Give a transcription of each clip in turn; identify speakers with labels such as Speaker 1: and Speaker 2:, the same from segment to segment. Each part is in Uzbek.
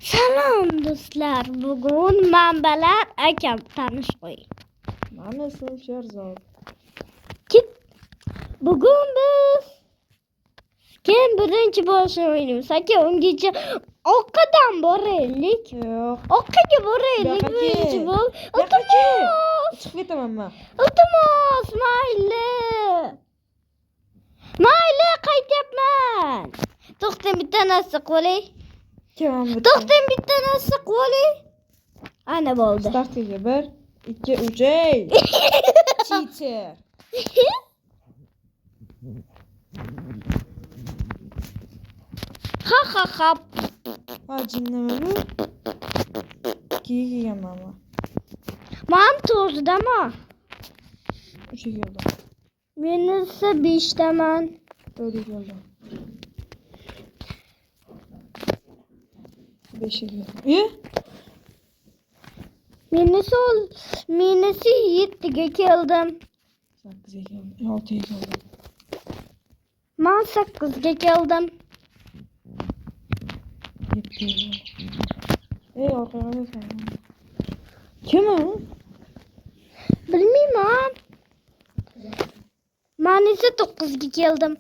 Speaker 1: Salom do'stlar, bugun manbalar akam tanish qo'ying.
Speaker 2: Mana ismim Sherzod.
Speaker 1: Bugun biz kim birinchi bo'lishni o'ynaymiz. Aka, ungacha orqadan boraylik.
Speaker 2: Yo'q.
Speaker 1: Orqaga boraylik birinchi bo'l. Iltimos.
Speaker 2: Chiqib ketaman men.
Speaker 1: Iltimos, mayli. Mayli, qaytyapman. To'xtang, bitta narsa qo'lay. To'xtang, bitta narsa qo'lay. Ana bo'ldi.
Speaker 2: Startiga 1, 2, 3. Ey! Cheater.
Speaker 1: Ha.
Speaker 2: Ha, jinnimi bu? Kelganman men.
Speaker 1: Men 4daman.
Speaker 2: 3 keldim.
Speaker 1: Men esa 5daman.
Speaker 2: 4 keldim. 5 keldim.
Speaker 1: Men esa 7ga keldim.
Speaker 2: 8 keldim. 6 keldim.
Speaker 1: Men 8ga keldim.
Speaker 2: 7 keldim. Ey, orqaga qarasana. Kim o?
Speaker 1: Bilmayman. Men esa 9ga keldim.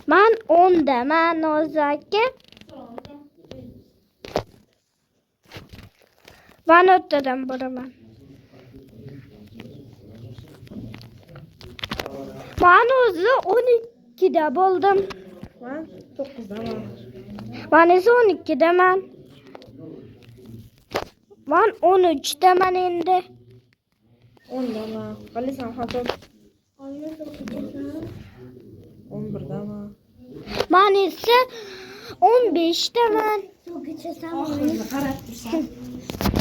Speaker 1: Men 10daman, Nozaka. Men 4dan boraman. Men o'zi 12da bo'ldim.
Speaker 2: Men 9daman.
Speaker 1: Men esa 12daman. Men 13daman endi.
Speaker 2: 10daman. Qalisan xato. 11daman.
Speaker 1: Men esa 15daman.
Speaker 2: Oxirida qarab tursan.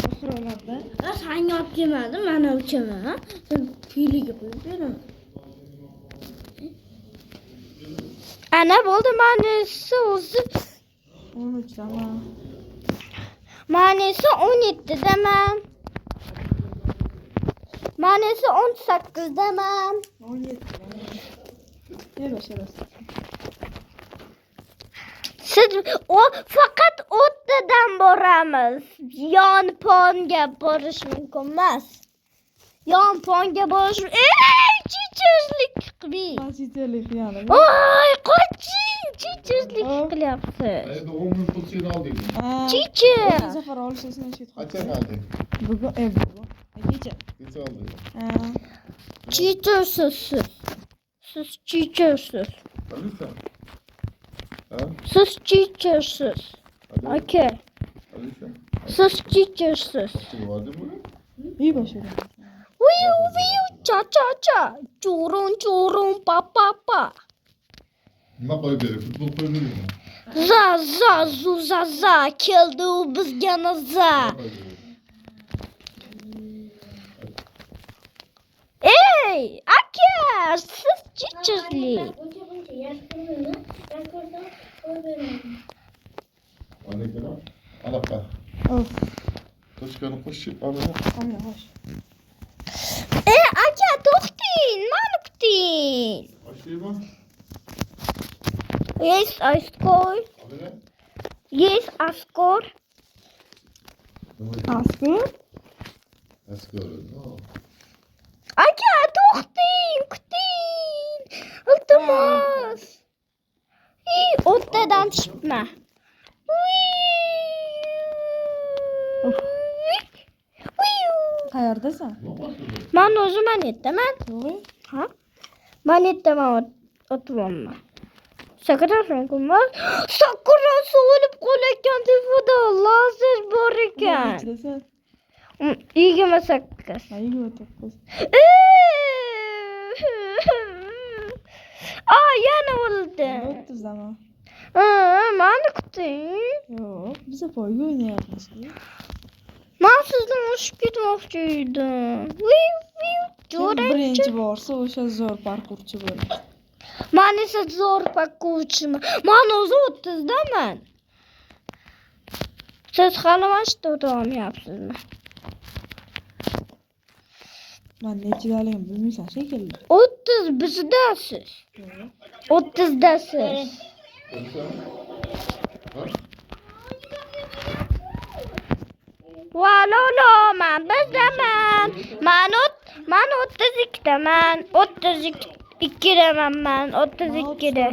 Speaker 2: Oxirlarda.
Speaker 1: Sen olib kelmading, men o'chaman. Sen piliga qo'yib beraman. Ana bo'ldi, men esa o'zi
Speaker 2: 13daman.
Speaker 1: men esa 17daman. Men esa 18daman.
Speaker 2: 17daman. Ne başarısın?
Speaker 1: Siz faqat 10dadan boramiz. Yon-ponga borish mumkin emas. Yon-ponga borish. Chichizlik qilmang.
Speaker 2: Pasitellik yani.
Speaker 1: Oy, qoching, chichizlik qilyapsiz.
Speaker 3: Endi 10 ming pul sen olding.
Speaker 1: Chichi.
Speaker 2: Bu sefer oluşasın eşit.
Speaker 3: Qancha olding?
Speaker 2: Bugün bugün. Gece.
Speaker 3: Necha olding?
Speaker 1: Chichisiz. Siz chichisiz.
Speaker 3: Bilsan. Ha?
Speaker 1: Siz chichisiz. Aka.
Speaker 3: Bilsan.
Speaker 1: Siz chichisiz.
Speaker 3: Kim vardı bu?
Speaker 2: İyi başarı.
Speaker 1: Viu, cha. Churun, pa.
Speaker 3: Nima qo'yib beradi? Futbol qo'yib beradi.
Speaker 1: Za. Keldi u bizga naza. Ey, aka, siz chichizlik.
Speaker 3: Ana kira. Anaqa.
Speaker 2: Of.
Speaker 3: Toshkani qo'shib ana.
Speaker 2: Tamam hoş.
Speaker 1: Aka, to'xting, meni kuting.
Speaker 3: Boshlayman.
Speaker 1: Yes, askor.
Speaker 3: Abone.
Speaker 1: Yes, askor.
Speaker 2: Askı.
Speaker 3: Askor. No.
Speaker 1: Aka, to'xting, kuting. Iltimos. O'rtadan tushibman.
Speaker 2: Qayerdasan?
Speaker 1: Men o'zim yetaman.
Speaker 2: To'g'ri.
Speaker 1: Ha? Men yetaman, o'tyapman. Sakrasan kummas. Sakrasi o'lib qolayotgan telefonda lazer bor ekan.
Speaker 2: Nechdasan?
Speaker 1: 28.
Speaker 2: Ha, 29.
Speaker 1: Yana o'ldi.
Speaker 2: 30daman.
Speaker 1: Meni kuting.
Speaker 2: Yo'q, biz poyga o'ynayapmiz.
Speaker 1: Men sizdan o'shib ketmoqchi edim.
Speaker 2: Kim birinchi borsa o'sha zo'r parkurchi bo'ladi.
Speaker 1: Men esa zo'r parkurchiman. Men o'zi 30daman. Siz hali mashqda o'tyapsizmi?
Speaker 2: Ben neçidaligini bilmaysan shekilli.
Speaker 1: 30 bizdasiz. 30dasiz.
Speaker 3: Ko'rsa? Ha?
Speaker 1: Valolo men bizdaman. Men 32daman. 32daman men. 32da.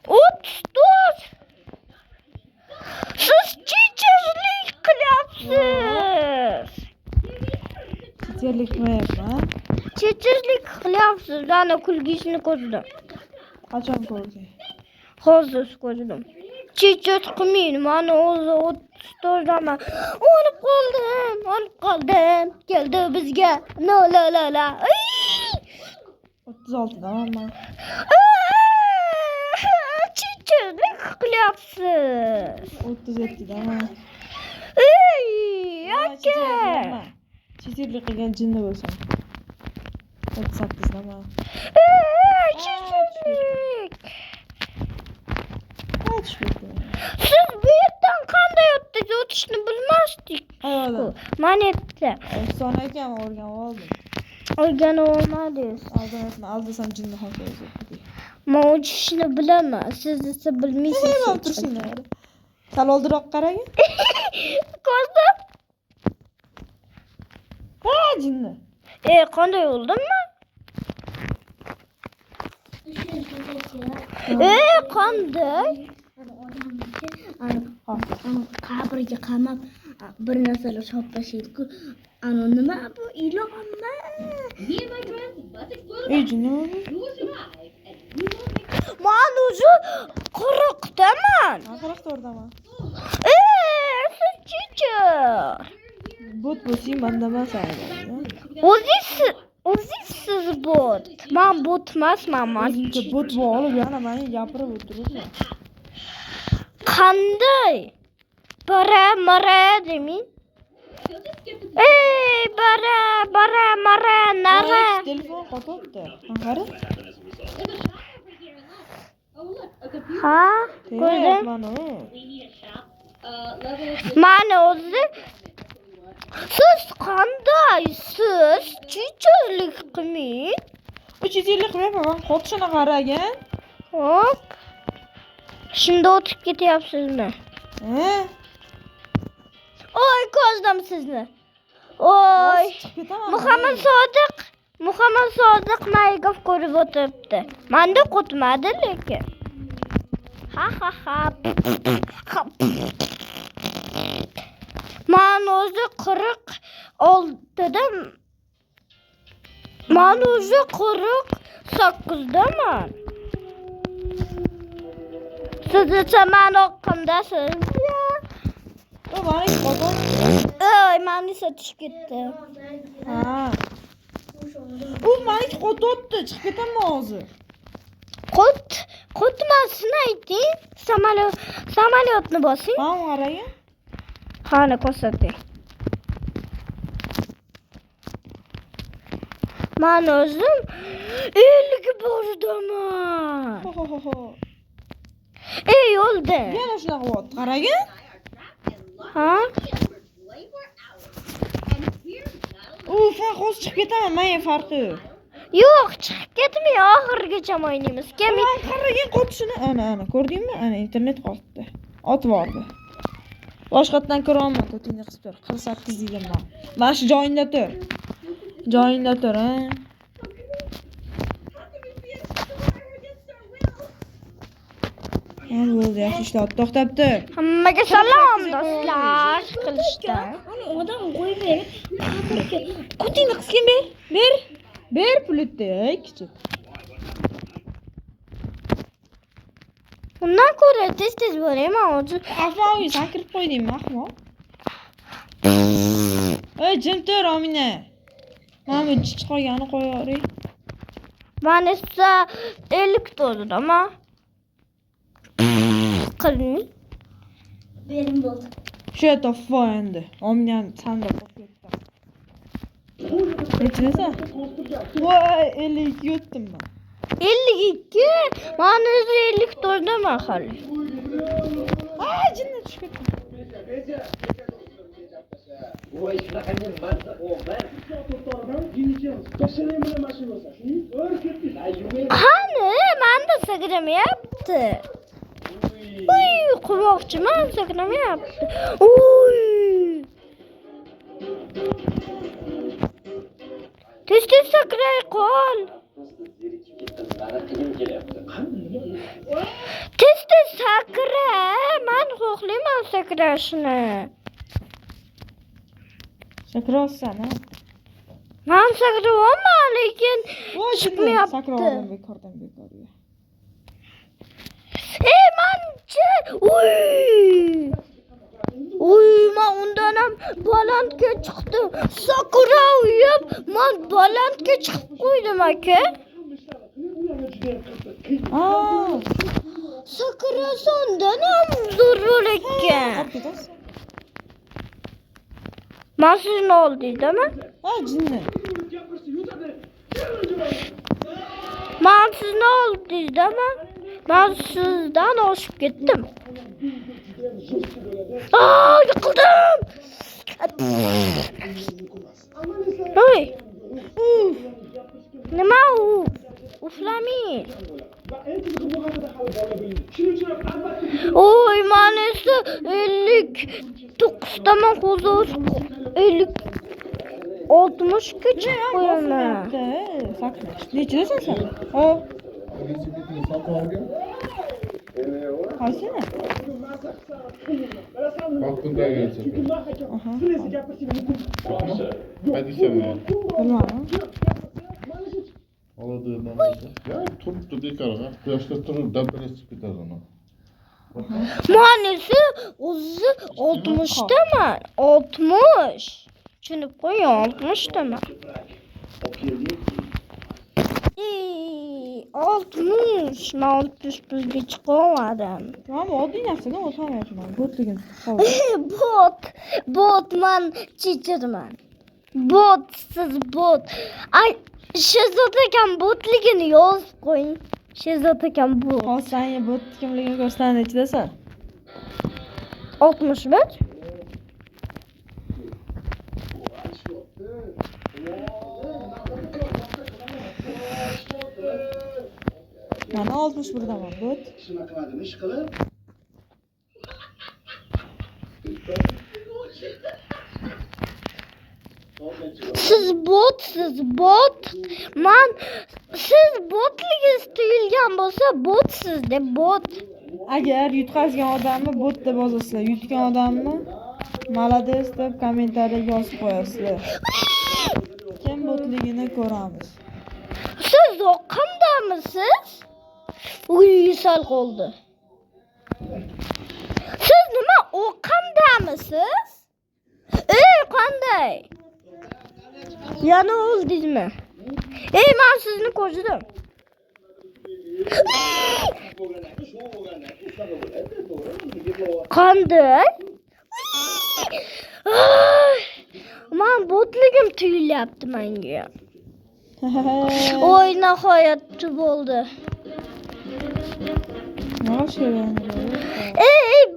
Speaker 1: 34. Siz chichirlik qilyapsiz.
Speaker 2: Chichirlik qilyapman.
Speaker 1: Chichirlik qilyapsiz. Ana kulgisini ko'rdim.
Speaker 2: Qachon ko'rding?
Speaker 1: Hozir ko'rdim. Chichir qilmaydi. Men o'zi 34daman. Olib qoldim. Keldi bizga. No la la la.
Speaker 2: 36daman men.
Speaker 1: Chichirlik qilyapsiz.
Speaker 2: 37daman.
Speaker 1: Aka.
Speaker 2: Chichirlik qilgan jinni bo'lsam. 38daman.
Speaker 1: Chichirlik.
Speaker 2: Tushibdi.
Speaker 1: Siz bu yerdan qanday o'tdingiz? O'tishni bilmasdik.
Speaker 2: Ayollar.
Speaker 1: Manetda.
Speaker 2: Son ekan o'rganib oldim.
Speaker 1: O'rganib olmadingiz.
Speaker 2: Aldasam jinni xohlaysiz.
Speaker 1: Men o'tishni bilaman. Siz esa bilmaysiz.
Speaker 2: Nima turishinglar? Sal oldiroq qarang.
Speaker 1: Ko'rdim.
Speaker 2: Ha, jinni.
Speaker 1: Qanday oldimmi? Qanday? Qabrga qamab bir narsalar shoplashaydi-ku. Ana nima bu ilonmi?
Speaker 2: Jinni.
Speaker 1: Men o'zi qo'rqdaman.
Speaker 2: Aqroqda o'rdaman.
Speaker 1: Siz chichir.
Speaker 2: Bot bo'lsang menda emas ayol.
Speaker 1: O'zingsiz bot. Men bot emasman.
Speaker 2: O'zingga bot bo'lib yana meni gapirib o'tiribmi?
Speaker 1: Qanday? Bara demin. Bara nara.
Speaker 2: Telefon qotibdi. Qara.
Speaker 1: Ha, ko'rdim. Mana o'zi siz qandaysiz? Chichirlik qilmang.
Speaker 2: Chichirlik qilyapman. Qotishini qaragan.
Speaker 1: Hop. Şimdi o'tib ketyapsizmi? Oy, ko'zdim sizni. Oy. Muhammad Sodiq maygov ko'rib o'tiribdi. Menda qotmadi lekin. Ha. Men o'zi 46daman. Men o'zi 48daman. Siz esa men oqqimdasiz.
Speaker 2: Bari qo'ton.
Speaker 1: Meni sotishib ketdi.
Speaker 2: Ha. U meni qototdi, chiqib ketaman hozir.
Speaker 1: Qotmasini ayting. Samolyotni bosing.
Speaker 2: Ha, qarang.
Speaker 1: Qani ko'rsating. Men o'zim 50 bordaman. Yo'lda.
Speaker 2: Yana shunaqa bo'l. Qarang.
Speaker 1: Ha?
Speaker 2: Sen hozir chiqib ketaman, menga farqi yo'q.
Speaker 1: Yo'q, chiqib ketmay oxirigacha o'ynaymiz.
Speaker 2: Qarang qotishini. Ana, ko'rdingmi? Ana internet qotdi. Otib bordi. Boshqatdan ko'ra olmam, to'tingni qisib tur. 48 deydim men. Mana shu joyingda tur. Joyingda tur, ha. Bo'ldi, yaxshi ishlab to'xtabdi.
Speaker 1: Hammaga salom do'stlar. Qilishda. Odam qo'yib berib,
Speaker 2: Qo'tingni qisgan ber. Ber pulitni, kichik.
Speaker 1: Undan ko'ra tez borayman hozir.
Speaker 2: Ahmoq, sen kirib qo'ydingmi, ahmoq? Jim tur, Omina. Mana bu chiqarganini qo'yaveray.
Speaker 1: Men esa 50 to'ldim-a. Qilmay. Berim bo'ldi.
Speaker 2: Shu yerda endi. Omnani sanda qo'yib ketdim. Nechasi? Voy, 52 yutdim men.
Speaker 1: 52. Men o'zi 50 to'ldim hali.
Speaker 2: Jinni tushib ketdi.
Speaker 1: Hani ben de sakırım yaptı. Uy, kurmakçıman sakırım yaptı. Uy. Tez tez sakıray kol. Tez tez sakıra. Ben koklayman sakırashını.
Speaker 2: Sakraysan ha.
Speaker 1: Ben sakırım ama lekin
Speaker 2: Voy
Speaker 1: çıkmayapti.
Speaker 2: sakraydim bekordan bekorga.
Speaker 1: Manchi. Uy. Uy, man undan ham balandga chiqdim. Sakura uyib, man balandga chiqib qo'ydim aka.
Speaker 2: Aa,
Speaker 1: Sakura sondan ham zo'r ekan.
Speaker 2: olib ketasiz.
Speaker 1: Man sizni oldingizmi?
Speaker 2: Ha, jinni.
Speaker 1: Man sizni oldingizmi? Man sizdan oshib ketdim. Aa, yiqildim. Oy. Nima u? Uflami. Oy, man esa 59 taman qo'zg'os 50 60 ga chiqib qo'yaman.
Speaker 2: Sakrash. Nechidasan sen? Hop. Qaysini?
Speaker 3: Vaqtida gelsin.
Speaker 2: Aha.
Speaker 3: Hadi sen ya.
Speaker 2: Bilmadim.
Speaker 3: Aladığından olsa. Ya turuptu bekarga. Quyoshda turib dabdala chiqib ketadi uni.
Speaker 1: Manisi o'zi 60 taman. 60. Tushunib qo'ying, 60 taman. 60. Men 61 ga chiqolmadim.
Speaker 2: Men oddiy narsaga o'tmayapman. Bo'tligim.
Speaker 1: Bot man chechirman. Siz bot. Ay, Shehzod akam botligini yozib qo'ying. Shehzod akam bot.
Speaker 2: Hozir sen bot kimligini ko'rsatadi nechidasan?
Speaker 1: 61.
Speaker 2: Mana 61daman bot.
Speaker 1: Siz bot. Man siz botligingiz tuyulgan bo'lsa, botsiz deb bot.
Speaker 2: Agar yutqazgan odamni bot deb yozasizlar, yutgan odamni malades deb kommentariyaga yozib qo'yasizlar. Kim botligini ko'ramiz.
Speaker 1: Siz oqimdamisiz? Uy, sal qoldi. Siz nima oqimdamisiz? Qanday? Yana oldingizmi? Men sizni ko'rdim. Qanday? Men botligim tuyulyapti menga. Oy, nihoyatda bo'ldi.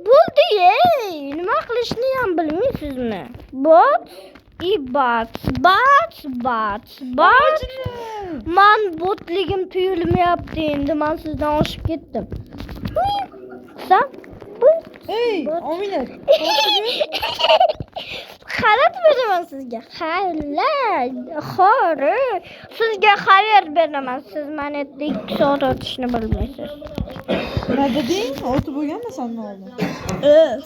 Speaker 1: Bo'ldi, nima qilishni ham bilmaysizmi? Bot, bat. Man botligim tuyulmayapti, endi men sizdan oshib ketdim. Sen?
Speaker 2: Ey, Omina.
Speaker 1: Xalat beraman sizga. Xalat. Sizga xabar beraman. Siz meni 2 soat o'tishni bilmaysiz.
Speaker 2: Nima deding? O'tib bo'lganmisan oldin?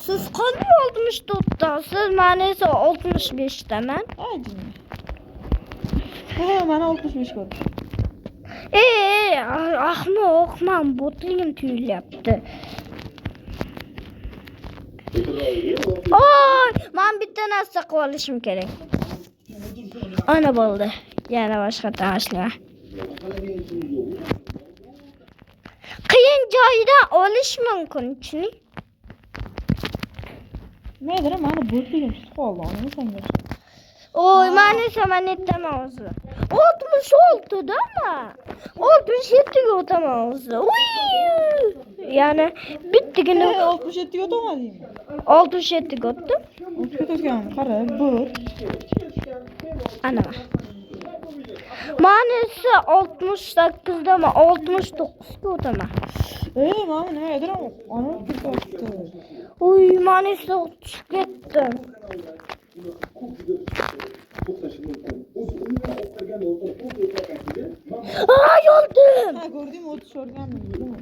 Speaker 1: Siz qanday 64 siz meni esa 65 taman.
Speaker 2: Ay, jinni. Mana 65 ko'rdim.
Speaker 1: Ahmoq, men botligim tuyulyapti. Oy, men bitta narsa qilib olishim kerak. Ana bo'ldi. Yana boshqa tashlar. Qiyin joydan olish mumkin, tushuning?
Speaker 2: Maydir, mana botligim tutib qoldi, uni senga.
Speaker 1: Oy, men esa netdaman o'zi. 66 dami? 67 ga o'taman o'zi. Uy! Yana bittagina
Speaker 2: 67 ga o'tamadingmi?
Speaker 1: 67 ga o'tdim.
Speaker 2: O'tgan qara bot.
Speaker 1: Ana. Manisi 68 dama 69 ga o'taman.
Speaker 2: Mana nimadir ana ketdi.
Speaker 1: Uy, manisi tushib ketdim. Ay, öldüm.
Speaker 2: Ha gördüm 30 o'rgandim.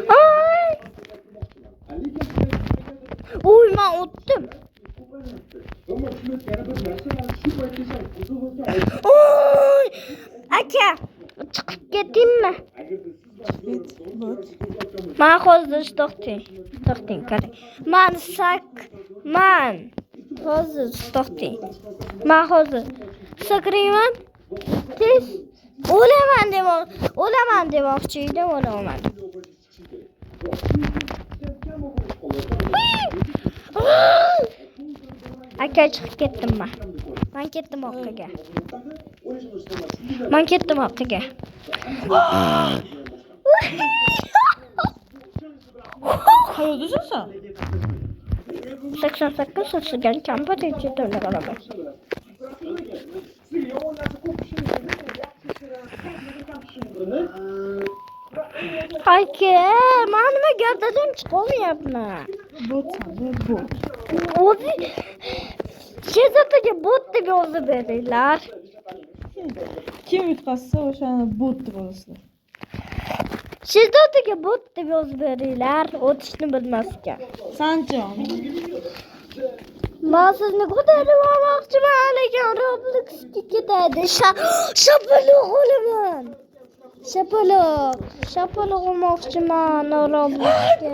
Speaker 1: Ay. Uy, ben o'tdim. Oy! Aka, chiqib ketdingmi?
Speaker 2: Bit bot.
Speaker 1: Men hozir to'xting, qarang. Men hozir to'xting. Men hozir sakrayman. Tez o'laman demoqchi edim, o'laman. Aka, chiqib ketdim men. Men ketdim orqaga.
Speaker 2: Qayerdasan sen?
Speaker 1: 88 so'zgan kampir yechitini qalaman. Aka, men nima gapdan chiqolmayapman.
Speaker 2: Botsan, bot.
Speaker 1: O'zi Shezataga bot deb yozib beringlar.
Speaker 2: Kim yutqazsa o'shani bot deb olasizlar.
Speaker 1: Shezataga bot deb yozib beringlar, o'tishni bilmaskan.
Speaker 2: Sanjon.
Speaker 1: Men sizni ko'tarib olmoqchiman, lekin Robloxga ketadi. Shapaloq olaman. Shapaloq olmoqchiman Robloxga.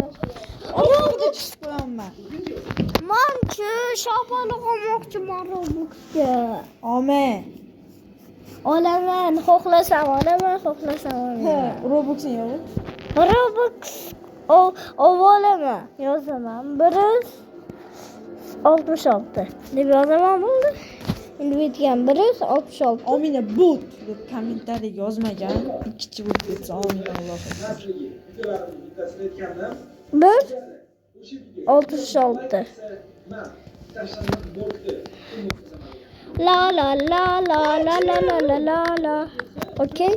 Speaker 2: Robloxga chiqib qo'yaman.
Speaker 1: Men-chi shapaloq olmoqchiman Robloxga.
Speaker 2: Amen.
Speaker 1: Olaman, xohlasam olaman.
Speaker 2: Roblox'ni yo'q.
Speaker 1: Roblox olaman, yozaman. 166 deb yozaman bo'ldi. Endi bitgan 166.
Speaker 2: Omina bot deb kommentariyaga yozmagan. Ikkichi bo'lib ketsa Omina Alloh.
Speaker 1: 166. La la la la la la la la la la. Okay?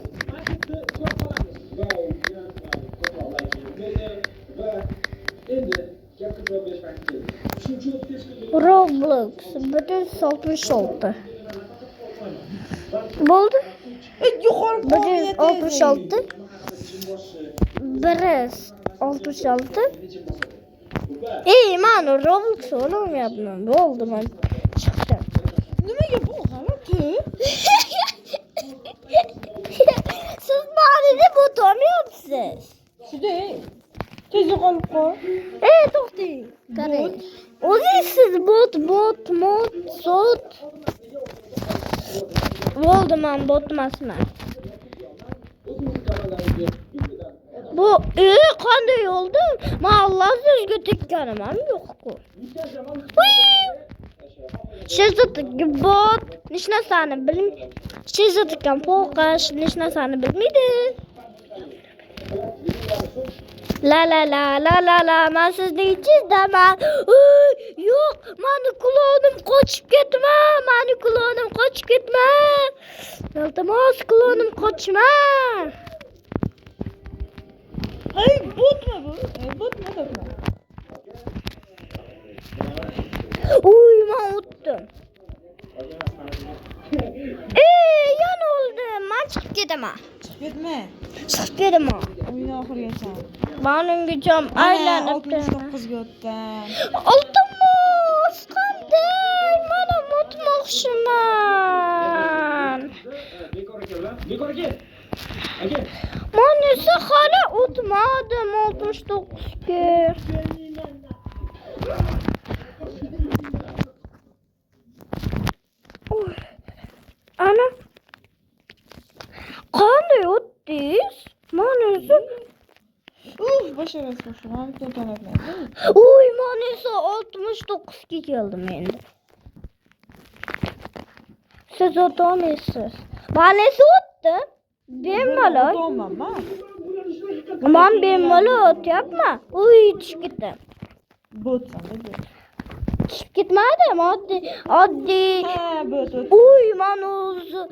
Speaker 1: Roblox 166. Bo'ldi?
Speaker 2: Yuqori
Speaker 1: 166. 166. Men Roblox o'ynamayapman. Bo'ldi, men chiqdim.
Speaker 2: Nimaga bu g'alati?
Speaker 1: Siz meni bot o'ynayapsiz.
Speaker 2: Shunday. Tez qolib qol.
Speaker 1: To'xting. Qarang. O'zingiz bot, sot. Bo'ldi, men bot emasman. Bu qanday yo'lda? Men lazerga tekkanim yo'q-ku. Shezataga bot, hech narsani bilmaydi. Shezataga foqash, hech narsani bilmaydi. La la la la la la, men sizni ichizdaman. Yo'q, meni klonim qochib ketma. Iltimos, klonim qochma.
Speaker 2: Ay, botmi bu? Botmi bu?
Speaker 1: Men o'tdim. Yana o'ldim. Men chiqib ketaman.
Speaker 2: Chiqib ketma. O'yin oxirigacha.
Speaker 1: Menimgacha aylanib
Speaker 2: 69 ga o'tdim.
Speaker 1: Iltimos, qanday? Men o'tmoqchiman. Men esa hali o'tmadim 69 ga. Ana. Qanday o'tdingiz? Men esa
Speaker 2: Başarısız şu an internetle.
Speaker 1: men esa 69 ga keldim endi. Siz o'tolmaysiz. Men esa o'tdim. Bemalol.
Speaker 2: O'tolmayman.
Speaker 1: Men bemalol o'tyapman. Tushib ketdim.
Speaker 2: Botsan da bot.
Speaker 1: Chiqib ketmadim. Oddiy.
Speaker 2: Ha, bot.
Speaker 1: Uy, man o'zi.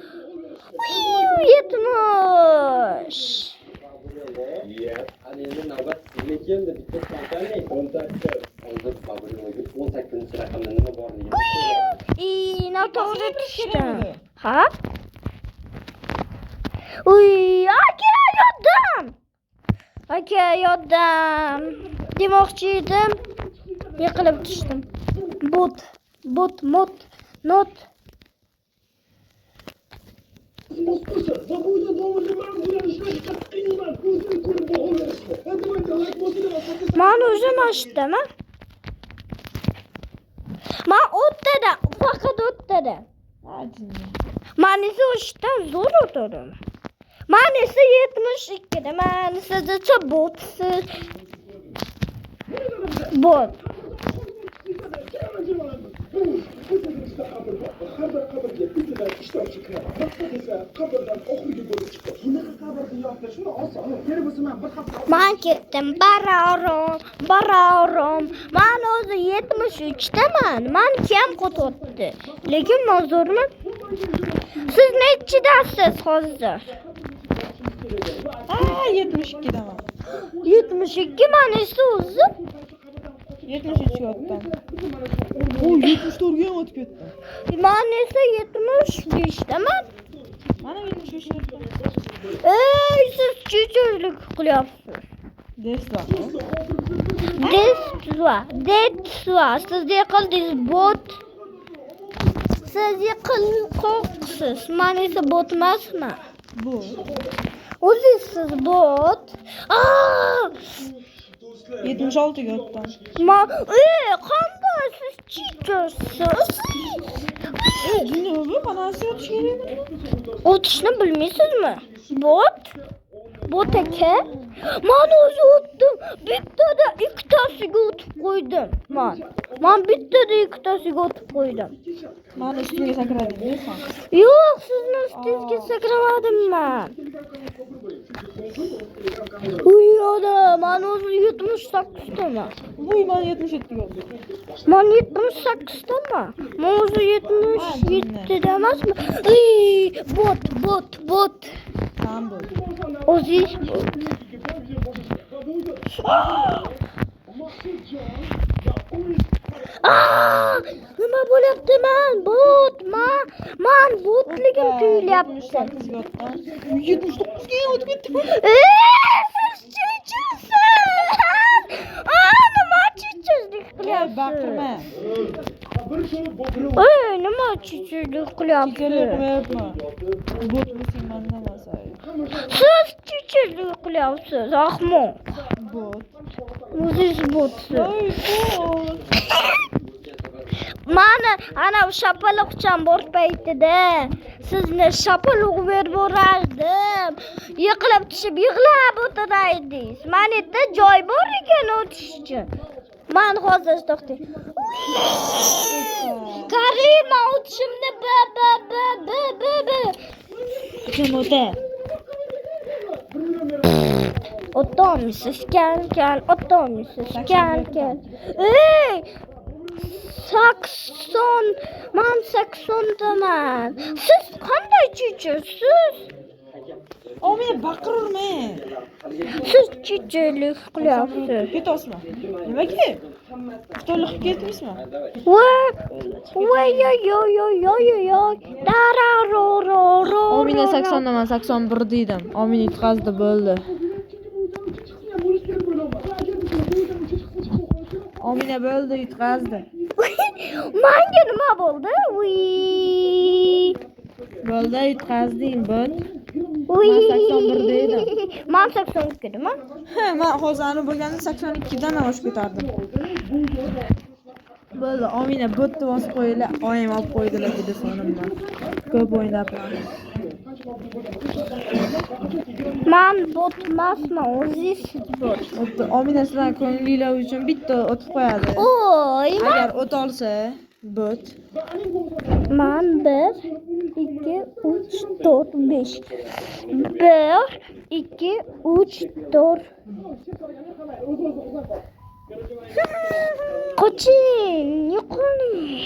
Speaker 1: 70.
Speaker 4: Ana endi navbat sizga keldi. Bitta kompaniya kontakti hozir qabulga 18 raqamda nima borligini.
Speaker 1: Noto'g'ri tushdim. Ha? Uy, aka yordam demoqchi edim. Yiqilib tushdim. Not. Man o'zim ochdim. Man o'ttada, faqat o'ttada.
Speaker 2: Ajin.
Speaker 1: Man esa o'shdan zo'r o'tadim. Man esa 72 da. Man esa botsiz. Bot. Man ketdim bararom. Man o'zi 73 daman. Man kam qo'totdi. Lekin men zo'rman. Siz nechidasiz hozir?
Speaker 2: 72 daman.
Speaker 1: 72 man esa o'zi
Speaker 2: 73 yotdim. O 74 ga ham o'tib ketdim.
Speaker 1: man esa 75 daman.
Speaker 2: Mana 73 yotdim.
Speaker 1: Siz chuchurlik qilyapsiz.
Speaker 2: Desva. Siz
Speaker 1: yiqildingiz bot. Siz yiqilqoqsiz. Man esa bot emasman.
Speaker 2: Bu.
Speaker 1: O'zingizsiz bot.
Speaker 2: 76 ga o'tdim.
Speaker 1: Qanday siz chuchursiz?
Speaker 2: Nima qanasi o'tish kerak?
Speaker 1: O'tishni bilmaysizmi? Bot aka. Men o'zi o'tdim. Bittada ikkitasiga o'tib qo'ydim. Men bittada ikkitasiga o'tib qo'ydim.
Speaker 2: Mana ustimga sakradim.
Speaker 1: Yo'q, sizni ustingizga sakramadim men. Uy, men o'zi 78 daman.
Speaker 2: Voy, men 77 ga o'tdim.
Speaker 1: Men 78 daman. Men o'zi 77 da emasmi? Bot.
Speaker 2: Ham bu.
Speaker 1: O'zingiz nima bo'lyapti? Man botligim tuyulyapti.
Speaker 2: 78 ga o'tdim. 79 ga o'tib ketdim.
Speaker 1: Siz chuchursiz. Nima chuchurlik qilyapsiz?
Speaker 2: Baqirma.
Speaker 1: Nima chuchurlik qilyapsiz?
Speaker 2: Qilmayapman. Bot bo'lsang mendan masay.
Speaker 1: Siz chuchurlik qilyapsiz, ahmoq.
Speaker 2: Bot.
Speaker 1: O'zingiz botsiz.
Speaker 2: Voy, bot.
Speaker 1: Mana ana shapaloqcham bor paytida sizni shapaloq berib borardim. Yiqilib tushib yig'lab o'tirardingiz. Menida joy bor ekan o'tish uchun. Men hozir to'xtay. Karima o'tishimni
Speaker 2: Kim o'ta?
Speaker 1: O'tolmaysiz, kal. O'tolmaysiz, kal. Man 80 daman. Siz qanday chuchursiz?
Speaker 2: Men baqirurma.
Speaker 1: Siz chuchurlik qilyapsiz.
Speaker 2: Ketasizmi? Nimaga? Xitoylik ketmaysizmi?
Speaker 1: Voy. Dararoro.
Speaker 2: Omina 80 daman, 81 deydim. Omina yutqazdi, bo'ldi. Omina bo'ldi, yutqazdi.
Speaker 1: Menga nima bo'ldi?
Speaker 2: Bo'ldi, yutqazding, bot.
Speaker 1: Men
Speaker 2: 81 deydim.
Speaker 1: Men 82 dedim.
Speaker 2: Men hozir bo'lganda 82 dan oshib ketardim. Bo'ldi, Omina botni bosib qo'ydilar, oyim olib qo'ydilar telefonimdan. Ko'p o'ynabman.
Speaker 1: Men bot emasman, o'zingiz bot.
Speaker 2: Omina sizlar ko'ngilinglar uchun bitta o'tib qo'yadi. Agar o't olsa, bot.
Speaker 1: Men 1 2 3 4 5. 1 2 3 4 Qoching, yo'qoling.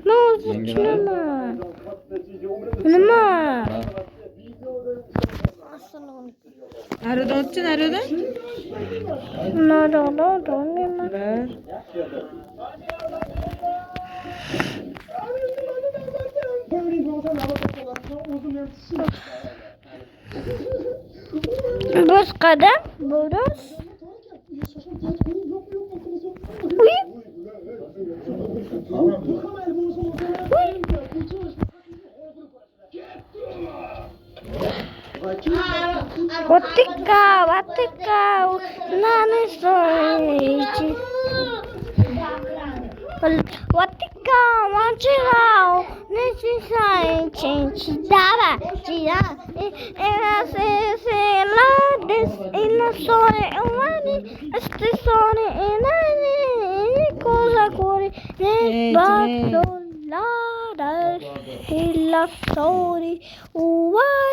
Speaker 1: Men o'zim tushunaman. Nima?
Speaker 2: Naridan o'tchi, naridan.
Speaker 1: Nima? Bir qadam burus. Uy. Watika, nani soichi. Watika, wanchirao, nisi soichi, dava, tia, ina se la des, ina sore umani, este sore inani, cosa cuore, ne bato la, illa sori,